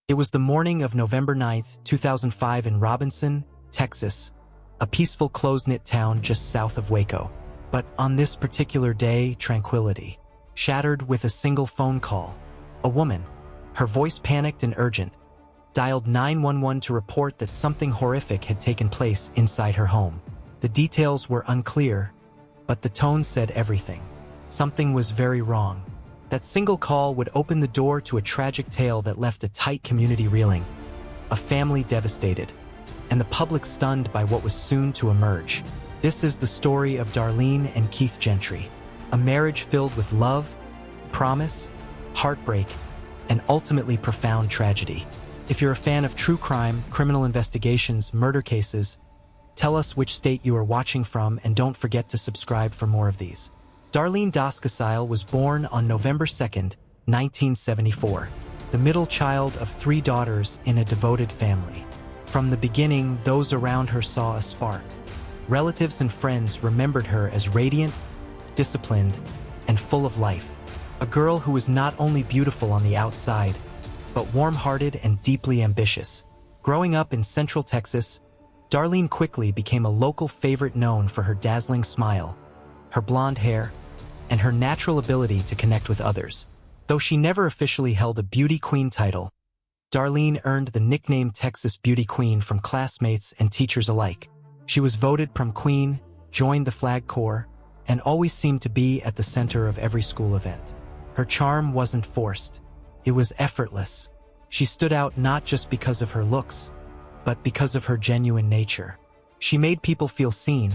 It was the morning of November 9, 2005 in Robinson, Texas, a peaceful close-knit town just south of Waco. But on this particular day, tranquility shattered with a single phone call. A woman, her voice panicked and urgent, dialed 911 to report that something horrific had taken place inside her home. The details were unclear, but the tone said everything. Something was very wrong. That single call would open the door to a tragic tale that left a tight community reeling, a family devastated, and the public stunned by what was soon to emerge. This is the story of Darlene and Keith Gentry, a marriage filled with love, promise, heartbreak, and ultimately profound tragedy. If you're a fan of true crime, criminal investigations, murder cases, tell us which state you are watching from, and don't forget to subscribe for more of these. Darlene Gentry was born on November 2, 1974, the middle child of 3 daughters in a devoted family. From the beginning, those around her saw a spark. Relatives and friends remembered her as radiant, disciplined, and full of life. A girl who was not only beautiful on the outside, but warm-hearted and deeply ambitious. Growing up in Central Texas, Darlene quickly became a local favorite, known for her dazzling smile, her blonde hair, and her natural ability to connect with others. Though she never officially held a beauty queen title, Darlene earned the nickname Texas Beauty Queen from classmates and teachers alike. She was voted prom queen, joined the flag corps, and always seemed to be at the center of every school event. Her charm wasn't forced. It was effortless. She stood out not just because of her looks, but because of her genuine nature. She made people feel seen,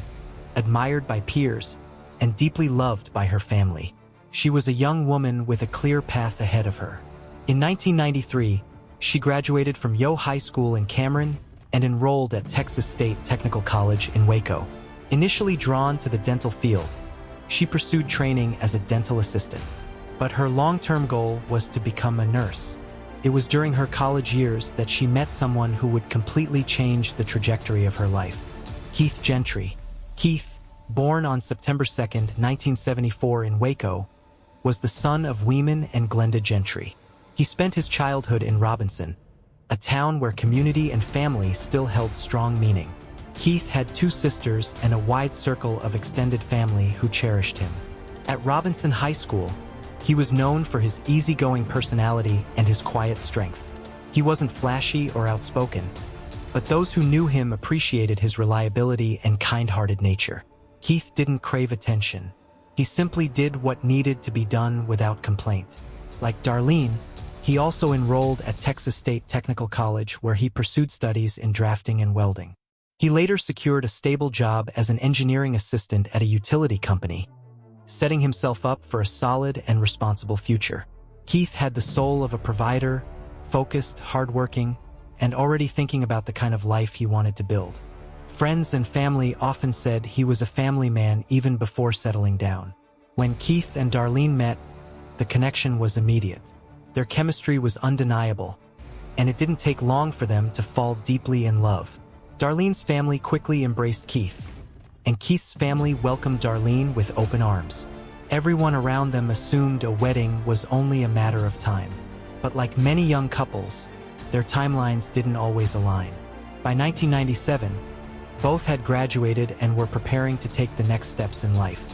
admired by peers, and deeply loved by her family. She was a young woman with a clear path ahead of her. In 1993, she graduated from Yo High School in Cameron and enrolled at Texas State Technical College in Waco. Initially drawn to the dental field, she pursued training as a dental assistant. But her long-term goal was to become a nurse. It was during her college years that she met someone who would completely change the trajectory of her life: Keith Gentry. Keith, born on September 2, 1974 in Waco, was the son of Weeman and Glenda Gentry. He spent his childhood in Robinson, a town where community and family still held strong meaning. Keith had 2 sisters and a wide circle of extended family who cherished him. At Robinson High School, he was known for his easygoing personality and his quiet strength. He wasn't flashy or outspoken, but those who knew him appreciated his reliability and kind-hearted nature. Keith didn't crave attention. He simply did what needed to be done without complaint. Like Darlene, he also enrolled at Texas State Technical College, where he pursued studies in drafting and welding. He later secured a stable job as an engineering assistant at a utility company, setting himself up for a solid and responsible future. Keith had the soul of a provider, focused, hardworking, and already thinking about the kind of life he wanted to build. Friends and family often said he was a family man even before settling down. When Keith and Darlene met, the connection was immediate. Their chemistry was undeniable, and it didn't take long for them to fall deeply in love. Darlene's family quickly embraced Keith, and Keith's family welcomed Darlene with open arms. Everyone around them assumed a wedding was only a matter of time. But like many young couples, their timelines didn't always align. By 1997, both had graduated and were preparing to take the next steps in life.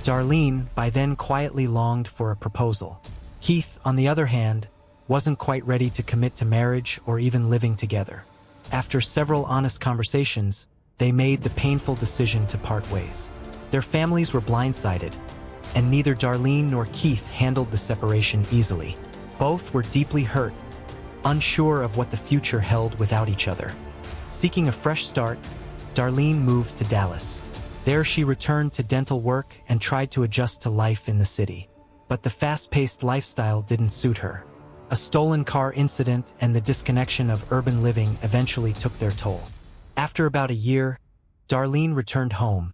Darlene, by then, quietly longed for a proposal. Keith, on the other hand, wasn't quite ready to commit to marriage or even living together. After several honest conversations, they made the painful decision to part ways. Their families were blindsided, and neither Darlene nor Keith handled the separation easily. Both were deeply hurt, unsure of what the future held without each other. Seeking a fresh start, Darlene moved to Dallas. There she returned to dental work and tried to adjust to life in the city. But the fast-paced lifestyle didn't suit her. A stolen car incident and the disconnection of urban living eventually took their toll. After about a year, Darlene returned home,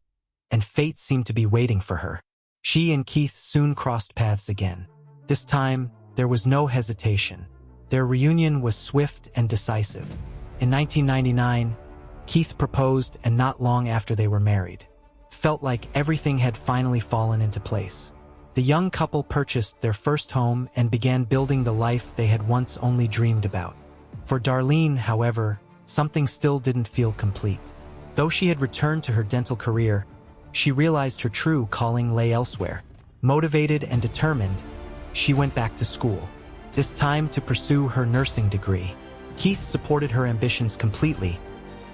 and fate seemed to be waiting for her. She and Keith soon crossed paths again. This time, there was no hesitation. Their reunion was swift and decisive. In 1999, Keith proposed, and not long after they were married. Felt like everything had finally fallen into place. The young couple purchased their first home and began building the life they had once only dreamed about. For Darlene, however, something still didn't feel complete. Though she had returned to her dental career, she realized her true calling lay elsewhere. Motivated and determined, she went back to school, this time to pursue her nursing degree. Keith supported her ambitions completely,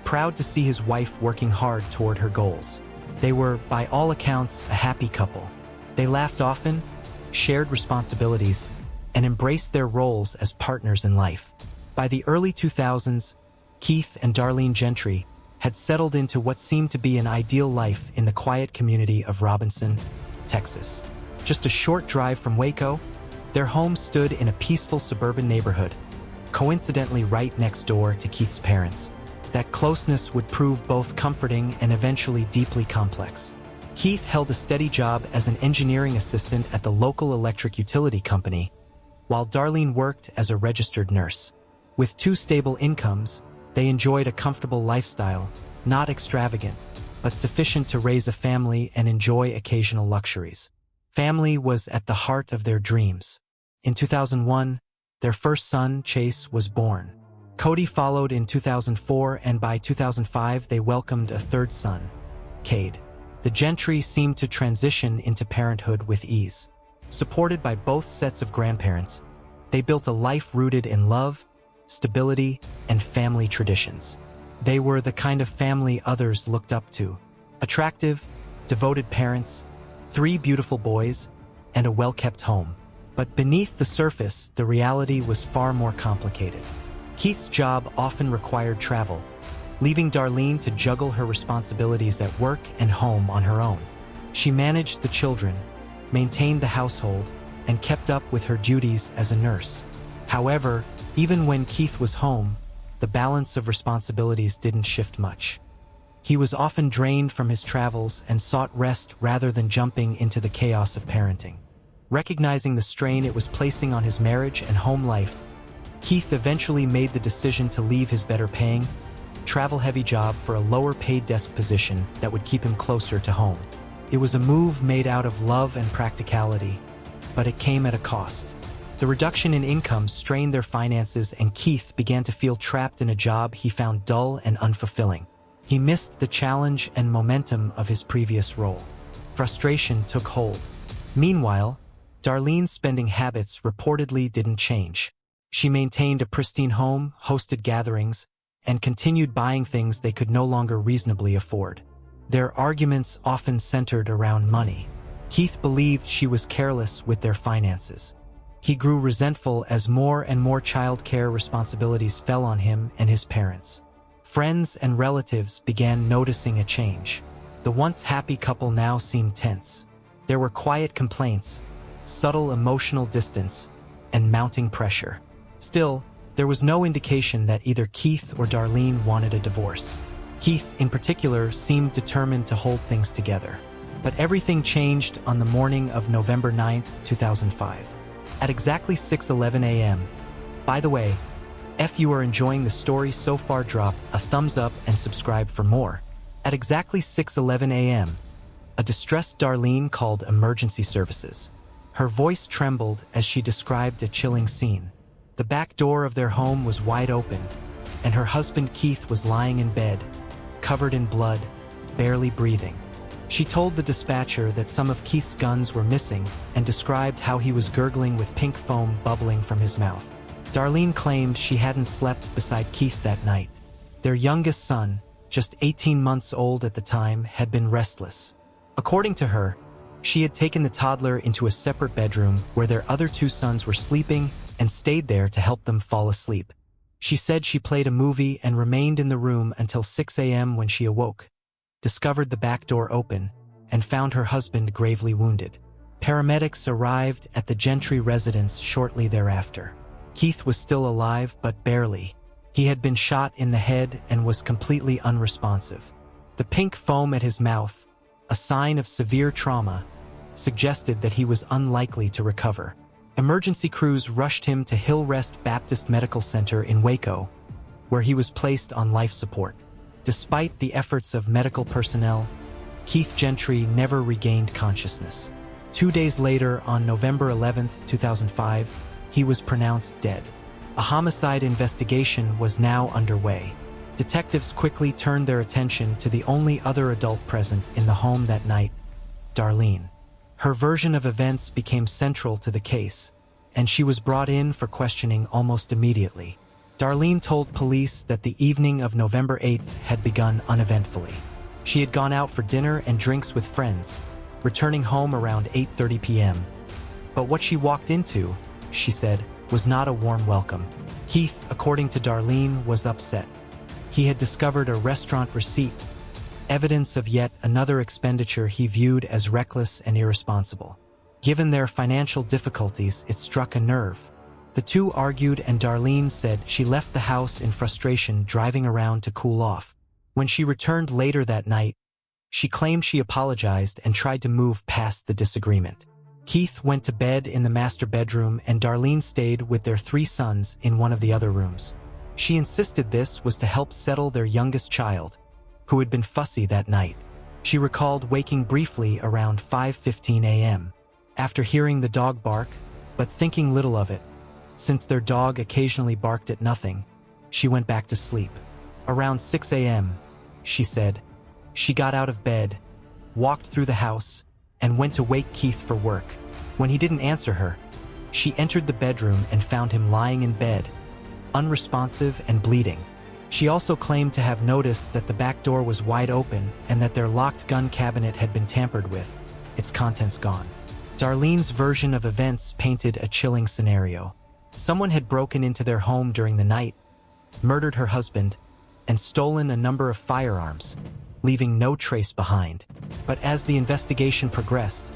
proud to see his wife working hard toward her goals. They were, by all accounts, a happy couple. They laughed often, shared responsibilities, and embraced their roles as partners in life. By the early 2000s, Keith and Darlene Gentry had settled into what seemed to be an ideal life in the quiet community of Robinson, Texas. Just a short drive from Waco, their home stood in a peaceful suburban neighborhood, coincidentally right next door to Keith's parents. That closeness would prove both comforting and eventually deeply complex. Keith held a steady job as an engineering assistant at the local electric utility company, while Darlene worked as a registered nurse. With two stable incomes, they enjoyed a comfortable lifestyle, not extravagant, but sufficient to raise a family and enjoy occasional luxuries. Family was at the heart of their dreams. In 2001, their first son, Chase, was born. Cody followed in 2004, and by 2005 they welcomed a third son, Cade. The Gentry seemed to transition into parenthood with ease. Supported by both sets of grandparents, they built a life rooted in love, stability, and family traditions. They were the kind of family others looked up to. Attractive, devoted parents, 3 beautiful boys, and a well-kept home. But beneath the surface, the reality was far more complicated. Keith's job often required travel, leaving Darlene to juggle her responsibilities at work and home on her own. She managed the children, maintained the household, and kept up with her duties as a nurse. However, even when Keith was home, the balance of responsibilities didn't shift much. He was often drained from his travels and sought rest rather than jumping into the chaos of parenting. Recognizing the strain it was placing on his marriage and home life, Keith eventually made the decision to leave his better-paying, travel-heavy job for a lower-paid desk position that would keep him closer to home. It was a move made out of love and practicality, but it came at a cost. The reduction in income strained their finances, and Keith began to feel trapped in a job he found dull and unfulfilling. He missed the challenge and momentum of his previous role. Frustration took hold. Meanwhile, Darlene's spending habits reportedly didn't change. She maintained a pristine home, hosted gatherings, and continued buying things they could no longer reasonably afford. Their arguments often centered around money. Keith believed she was careless with their finances. He grew resentful as more and more child care responsibilities fell on him and his parents. Friends and relatives began noticing a change. The once happy couple now seemed tense. There were quiet complaints, subtle emotional distance, and mounting pressure. Still, there was no indication that either Keith or Darlene wanted a divorce. Keith, in particular, seemed determined to hold things together. But everything changed on the morning of November 9, 2005. At exactly 6:11 a.m. By the way, if you are enjoying the story so far, drop a thumbs up and subscribe for more. At exactly 6:11 a.m., a distressed Darlene called emergency services. Her voice trembled as she described a chilling scene. The back door of their home was wide open, and her husband Keith was lying in bed, covered in blood, barely breathing. She told the dispatcher that some of Keith's guns were missing and described how he was gurgling with pink foam bubbling from his mouth. Darlene claimed she hadn't slept beside Keith that night. Their youngest son, just 18 months old at the time, had been restless. According to her, she had taken the toddler into a separate bedroom where their other 2 sons were sleeping and stayed there to help them fall asleep. She said she played a movie and remained in the room until 6 a.m. when she awoke, discovered the back door open, and found her husband gravely wounded. Paramedics arrived at the Gentry residence shortly thereafter. Keith was still alive, but barely. He had been shot in the head and was completely unresponsive. The pink foam at his mouth, a sign of severe trauma, suggested that he was unlikely to recover. Emergency crews rushed him to Hillrest Baptist Medical Center in Waco, where he was placed on life support. Despite the efforts of medical personnel, Keith Gentry never regained consciousness. 2 days later, on November 11, 2005, he was pronounced dead. A homicide investigation was now underway. Detectives quickly turned their attention to the only other adult present in the home that night, Darlene. Her version of events became central to the case, and she was brought in for questioning almost immediately. Darlene told police that the evening of November 8th had begun uneventfully. She had gone out for dinner and drinks with friends, returning home around 8:30 p.m. But what she walked into, she said, was not a warm welcome. Keith, according to Darlene, was upset. He had discovered a restaurant receipt, evidence of yet another expenditure he viewed as reckless and irresponsible. Given their financial difficulties, it struck a nerve. The two argued, and Darlene said she left the house in frustration, driving around to cool off. When she returned later that night, she claimed she apologized and tried to move past the disagreement. Keith went to bed in the master bedroom, and Darlene stayed with their 3 sons in one of the other rooms. She insisted this was to help settle their youngest child, who had been fussy that night. She recalled waking briefly around 5:15 a.m. after hearing the dog bark, but thinking little of it. Since their dog occasionally barked at nothing, she went back to sleep. Around 6 a.m., she said, she got out of bed, walked through the house, and went to wake Keith for work. When he didn't answer her, she entered the bedroom and found him lying in bed, unresponsive and bleeding. She also claimed to have noticed that the back door was wide open and that their locked gun cabinet had been tampered with, its contents gone. Darlene's version of events painted a chilling scenario. Someone had broken into their home during the night, murdered her husband, and stolen a number of firearms, leaving no trace behind. But as the investigation progressed,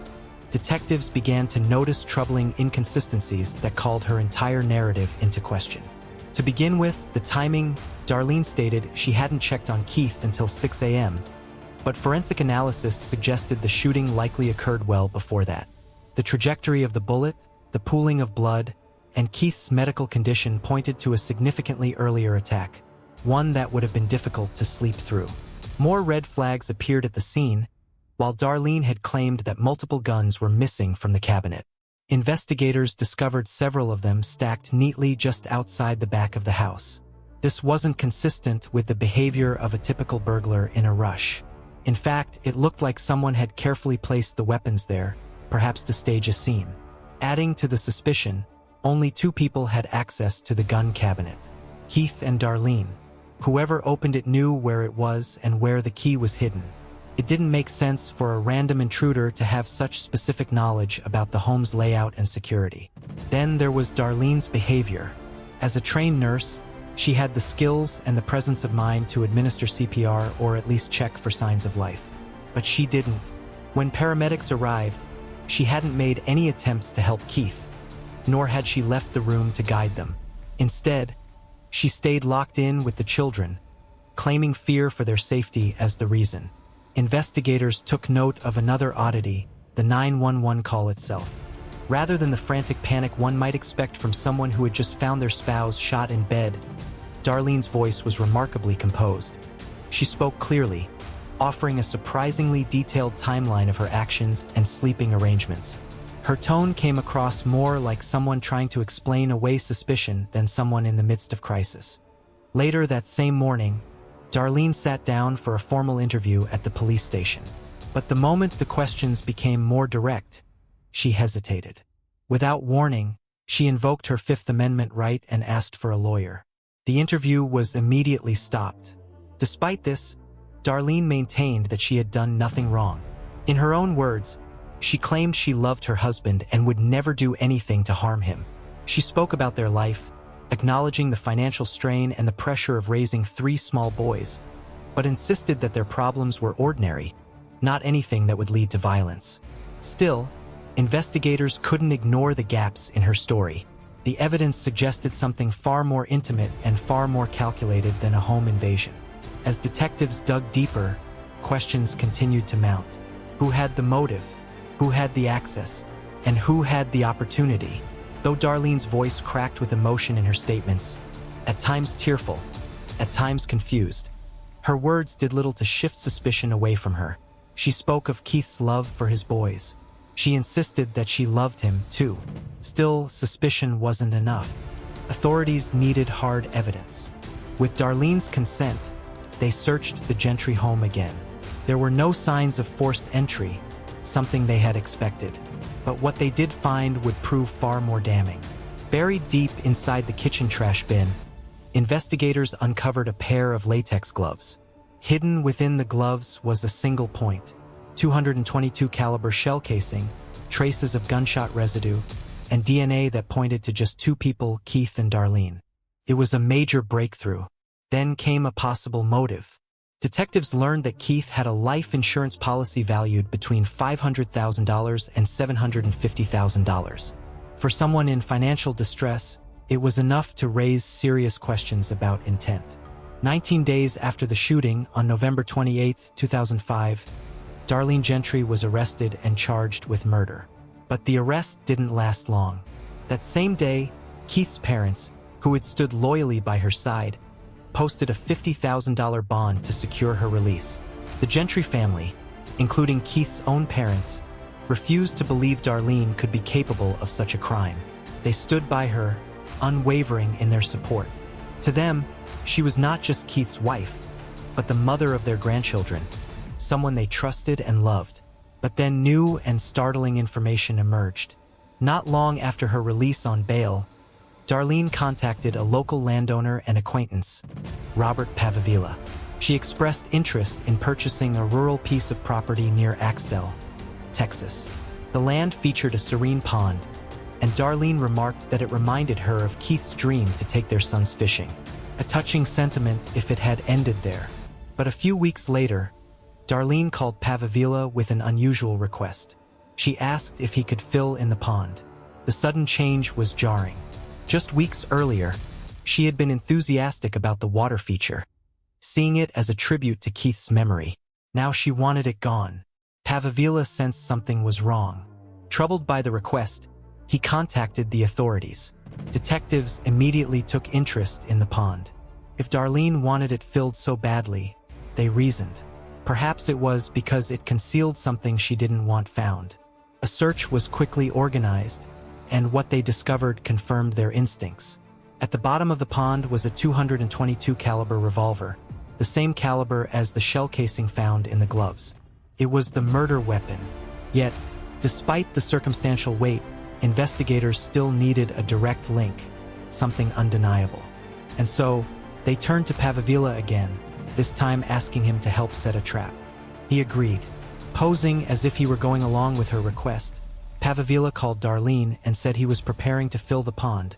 detectives began to notice troubling inconsistencies that called her entire narrative into question. To begin with, the timing. Darlene stated she hadn't checked on Keith until 6 a.m., but forensic analysis suggested the shooting likely occurred well before that. The trajectory of the bullet, the pooling of blood, and Keith's medical condition pointed to a significantly earlier attack, one that would have been difficult to sleep through. More red flags appeared at the scene, while Darlene had claimed that multiple guns were missing from the cabinet. Investigators discovered several of them stacked neatly just outside the back of the house. This wasn't consistent with the behavior of a typical burglar in a rush. In fact, it looked like someone had carefully placed the weapons there, perhaps to stage a scene. Adding to the suspicion, only 2 people had access to the gun cabinet: Keith and Darlene. Whoever opened it knew where it was and where the key was hidden. It didn't make sense for a random intruder to have such specific knowledge about the home's layout and security. Then there was Darlene's behavior. As a trained nurse, she had the skills and the presence of mind to administer CPR or at least check for signs of life. But she didn't. When paramedics arrived, she hadn't made any attempts to help Keith, nor had she left the room to guide them. Instead, she stayed locked in with the children, claiming fear for their safety as the reason. Investigators took note of another oddity: the 911 call itself. Rather than the frantic panic one might expect from someone who had just found their spouse shot in bed, Darlene's voice was remarkably composed. She spoke clearly, offering a surprisingly detailed timeline of her actions and sleeping arrangements. Her tone came across more like someone trying to explain away suspicion than someone in the midst of crisis. Later that same morning, Darlene sat down for a formal interview at the police station. But the moment the questions became more direct, she hesitated. Without warning, she invoked her Fifth Amendment right and asked for a lawyer. The interview was immediately stopped. Despite this, Darlene maintained that she had done nothing wrong. In her own words, she claimed she loved her husband and would never do anything to harm him. She spoke about their life, acknowledging the financial strain and the pressure of raising 3 small boys, but insisted that their problems were ordinary, not anything that would lead to violence. Still, investigators couldn't ignore the gaps in her story. The evidence suggested something far more intimate and far more calculated than a home invasion. As detectives dug deeper, questions continued to mount. Who had the motive? Who had the access? And who had the opportunity? Though Darlene's voice cracked with emotion in her statements, at times tearful, at times confused, her words did little to shift suspicion away from her. She spoke of Keith's love for his boys. She insisted that she loved him too. Still, suspicion wasn't enough. Authorities needed hard evidence. With Darlene's consent, they searched the Gentry home again. There were no signs of forced entry, something they had expected. But what they did find would prove far more damning. Buried deep inside the kitchen trash bin, investigators uncovered a pair of latex gloves. Hidden within the gloves was a single point, .222 caliber shell casing, traces of gunshot residue, and DNA that pointed to just two people, Keith and Darlene. It was a major breakthrough. Then came a possible motive. Detectives learned that Keith had a life insurance policy valued between $500,000 and $750,000. For someone in financial distress, it was enough to raise serious questions about intent. 19 days after the shooting, on November 28, 2005, Darlene Gentry was arrested and charged with murder. But the arrest didn't last long. That same day, Keith's parents, who had stood loyally by her side, posted a $50,000 bond to secure her release. The Gentry family, including Keith's own parents, refused to believe Darlene could be capable of such a crime. They stood by her, unwavering in their support. To them, she was not just Keith's wife, but the mother of their grandchildren, someone they trusted and loved. But then new and startling information emerged. Not long after her release on bail, Darlene contacted a local landowner and acquaintance, Robert Pavavila. She expressed interest in purchasing a rural piece of property near Axtell, Texas. The land featured a serene pond, and Darlene remarked that it reminded her of Keith's dream to take their sons fishing. A touching sentiment if it had ended there. But a few weeks later, Darlene called Pavavila with an unusual request. She asked if he could fill in the pond. The sudden change was jarring. Just weeks earlier, she had been enthusiastic about the water feature, seeing it as a tribute to Keith's memory. Now she wanted it gone. Pavavila sensed something was wrong. Troubled by the request, he contacted the authorities. Detectives immediately took interest in the pond. If Darlene wanted it filled so badly, they reasoned, perhaps it was because it concealed something she didn't want found. A search was quickly organized, and what they discovered confirmed their instincts. At the bottom of the pond was a .222 caliber revolver, the same caliber as the shell casing found in the gloves. It was the murder weapon. Yet, despite the circumstantial weight, investigators still needed a direct link, something undeniable. And so, they turned to Pavavila again, this time asking him to help set a trap. He agreed. Posing as if he were going along with her request, Pavavila called Darlene and said he was preparing to fill the pond,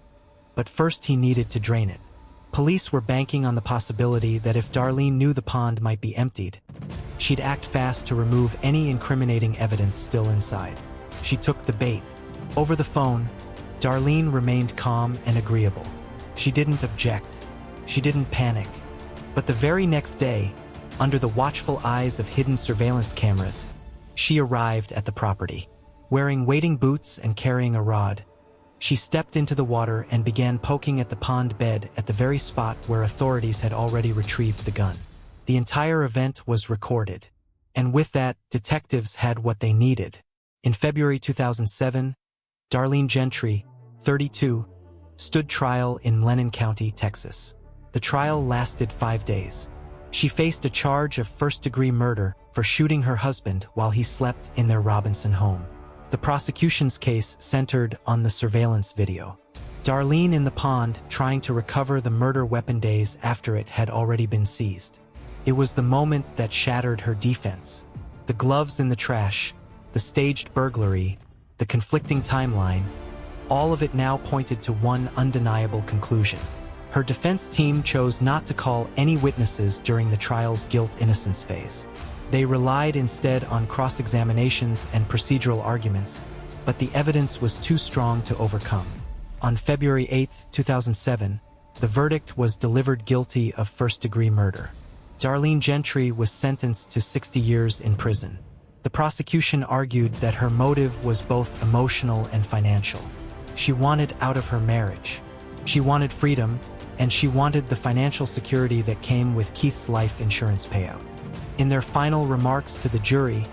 but first he needed to drain it. Police were banking on the possibility that if Darlene knew the pond might be emptied, she'd act fast to remove any incriminating evidence still inside. She took the bait. Over the phone, Darlene remained calm and agreeable. She didn't object. She didn't panic. But the very next day, under the watchful eyes of hidden surveillance cameras, she arrived at the property. Wearing wading boots and carrying a rod, she stepped into the water and began poking at the pond bed at the very spot where authorities had already retrieved the gun. The entire event was recorded, and with that, detectives had what they needed. In February 2007, Darlene Gentry, 32, stood trial in Lennon County, Texas. The trial lasted 5 days. She faced a charge of first-degree murder for shooting her husband while he slept in their Robinson home. The prosecution's case centered on the surveillance video. Darlene in the pond trying to recover the murder weapon days after it had already been seized. It was the moment that shattered her defense. The gloves in the trash, the staged burglary, the conflicting timeline, all of it now pointed to one undeniable conclusion. Her defense team chose not to call any witnesses during the trial's guilt-innocence phase. They relied instead on cross-examinations and procedural arguments, but the evidence was too strong to overcome. On February 8, 2007, the verdict was delivered guilty of first-degree murder. Darlene Gentry was sentenced to 60 years in prison. The prosecution argued that her motive was both emotional and financial. She wanted out of her marriage. She wanted freedom, and she wanted the financial security that came with Keith's life insurance payout. In their final remarks to the jury,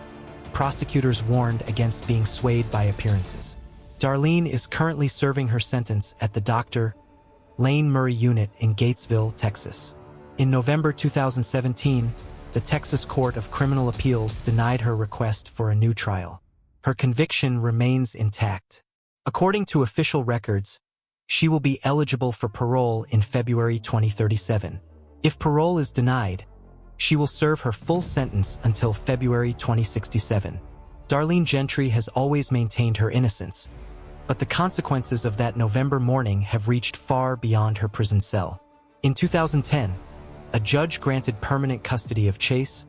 prosecutors warned against being swayed by appearances. Darlene is currently serving her sentence at the Dr. Lane Murray Unit in Gatesville, Texas. In November 2017, the Texas Court of Criminal Appeals denied her request for a new trial. Her conviction remains intact. According to official records, she will be eligible for parole in February 2037. If parole is denied, she will serve her full sentence until February 2067. Darlene Gentry has always maintained her innocence, but the consequences of that November morning have reached far beyond her prison cell. In 2010, a judge granted permanent custody of Chase,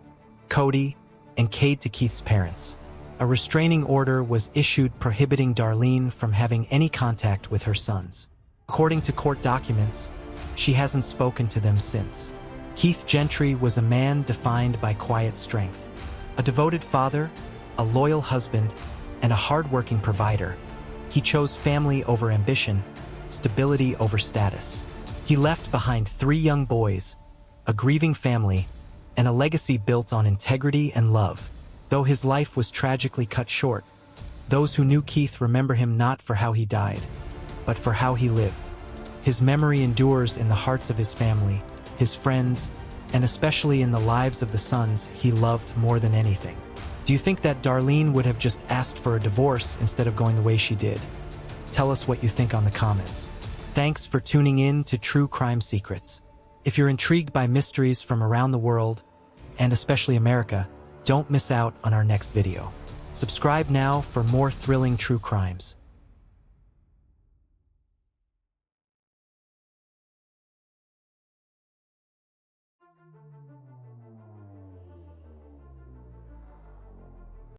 Cody, and Cade to Keith's parents. A restraining order was issued prohibiting Darlene from having any contact with her sons. According to court documents, she hasn't spoken to them since. Keith Gentry was a man defined by quiet strength. A devoted father, a loyal husband, and a hard-working provider. He chose family over ambition, stability over status. He left behind 3 young boys, a grieving family, and a legacy built on integrity and love. Though his life was tragically cut short, those who knew Keith remember him not for how he died, but for how he lived. His memory endures in the hearts of his family, his friends, and especially in the lives of the sons he loved more than anything. Do you think that Darlene would have just asked for a divorce instead of going the way she did? Tell us what you think on the comments. Thanks for tuning in to True Crime Secrets. If you're intrigued by mysteries from around the world, and especially America, don't miss out on our next video. Subscribe now for more thrilling true crimes.